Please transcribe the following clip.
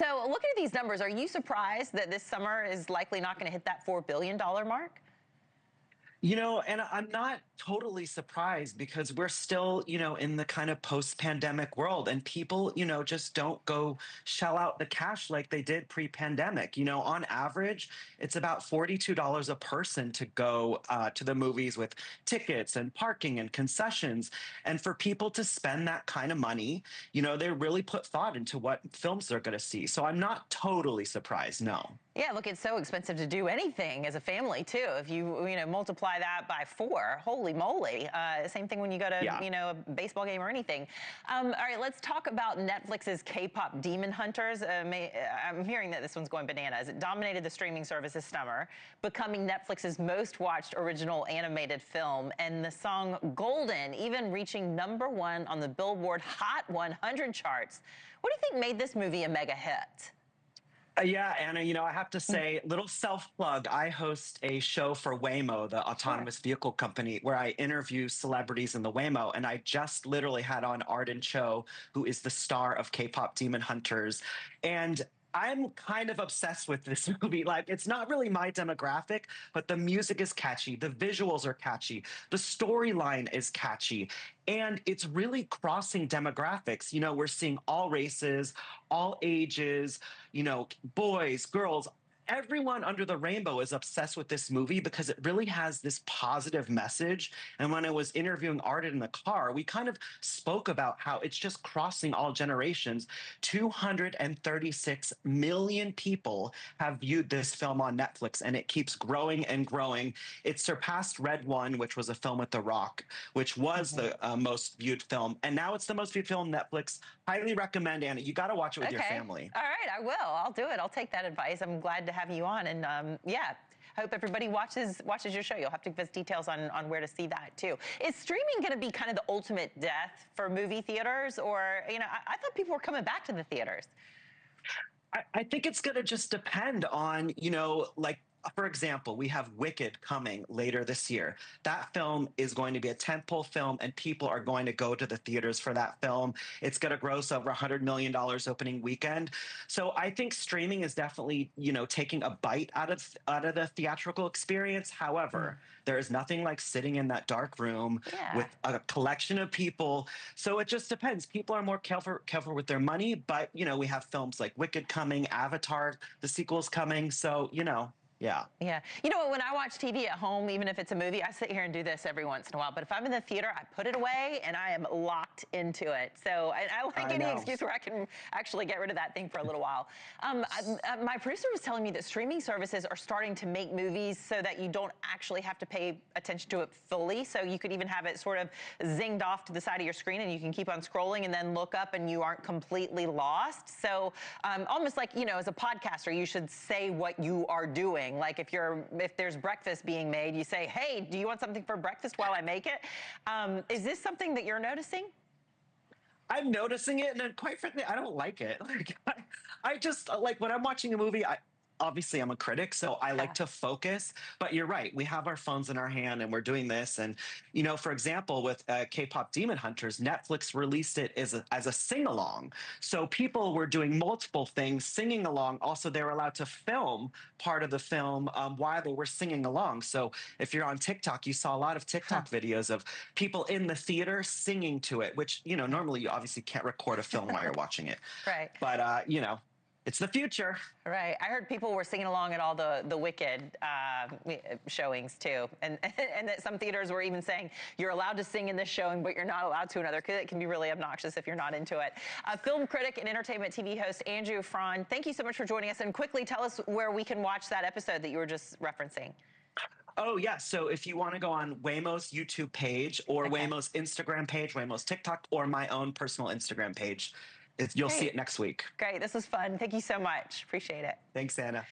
So looking at these numbers, are you surprised that this summer is likely not going to hit that $4 billion mark? And I'm not totally surprised because we're still, in the kind of post-pandemic world and people, just don't go shell out the cash like they did pre-pandemic. On average, it's about $42 a person to go to the movies with tickets and parking and concessions. And for people to spend that kind of money, they really put thought into what films they're going to see. So I'm not totally surprised, no. Yeah, look, it's so expensive to do anything as a family too. If you multiply that by four, holy moly! Same thing when you go to Yeah. a baseball game or anything. All right, let's talk about Netflix's K-pop Demon Hunters. I'm hearing that this one's going bananas. It dominated the streaming service this summer, becoming Netflix's most watched original animated film, and the song "Golden" even reaching #1 on the Billboard Hot 100 charts. What do you think made this movie a mega hit? Yeah, Anna, I have to say, little self plug. I host a show for Waymo, the Sure. autonomous vehicle company, where I interview celebrities in the Waymo. And I just literally had on Arden Cho, who is the star of K pop Demon Hunters. And I'm kind of obsessed with this movie. Like, it's not really my demographic, but the music is catchy. The visuals are catchy. The storyline is catchy. And it's really crossing demographics. We're seeing all races, all ages, boys, girls, everyone under the rainbow is obsessed with this movie because it really has this positive message. And when I was interviewing Arden in the car, we kind of spoke about how it's just crossing all generations. 236 million people have viewed this film on Netflix, and it keeps growing and growing. It surpassed Red One, which was a film with The Rock, which was the most viewed film. And now it's the most viewed film on Netflix. Highly recommend, Anna. You got to watch it with your Okay. family. All right, I will. I'll do it. I'll take that advice. I'm glad to have you on. And yeah, hope everybody watches your show. You'll have to give us details on where to see that too. Is streaming going to be kind of the ultimate death for movie theaters? Or, I thought people were coming back to the theaters. I think it's going to just depend on, like, for example, we have Wicked coming later this year. That film is going to be a tentpole film, and people are going to go to the theaters for that film. It's going to gross over $100 million opening weekend. So I think streaming is definitely, taking a bite out of the theatrical experience. However, there is nothing like sitting in that dark room Yeah. with a collection of people. So it just depends. People are more careful with their money, but we have films like Wicked coming, Avatar, the sequel's coming. So, yeah. Yeah. You know what? When I watch TV at home, even if it's a movie, I sit here and do this every once in a while. But if I'm in the theater, I put it away and I am locked into it. So I like I any know. excuse where I can actually get rid of that thing for a little while. My producer was telling me that streaming services are starting to make movies so that you don't actually have to pay attention to it fully. So you could even have it sort of zinged off to the side of your screen and you can keep on scrolling and then look up and you aren't completely lost. So almost like, as a podcaster, you should say what you are doing. Like if there's breakfast being made, you say, "Hey, do you want something for breakfast while I make it?" Is this something that you're noticing? I'm noticing it, and then quite frankly, I don't like it. Like, I just like when I'm watching a movie. Obviously I'm a critic, so I like Yeah. to focus. But you're right, we have our phones in our hand, and we're doing this. And for example, with K-pop Demon Hunters, Netflix released it as a sing along. So people were doing multiple things, singing along. Also, they were allowed to film part of the film while they were singing along. So if you're on TikTok, you saw a lot of Huh. TikTok videos of people in the theater singing to it, which normally you obviously can't record a film while you're watching it. Right. But it's the future. Right. I heard people were singing along at all the Wicked showings too, and and that some theaters were even saying you're allowed to sing in this showing, but you're not allowed to another because it can be really obnoxious if you're not into it. Film critic and entertainment TV host Andrew Freund, thank you so much for joining us. And quickly tell us where we can watch that episode that you were just referencing. Oh, yeah. So if you want to go on Waymo's YouTube page or Okay. Waymo's Instagram page, Waymo's TikTok, or my own personal Instagram page, you'll see Great. it next week. Great. This was fun. Thank you so much. Appreciate it. Thanks, Anna.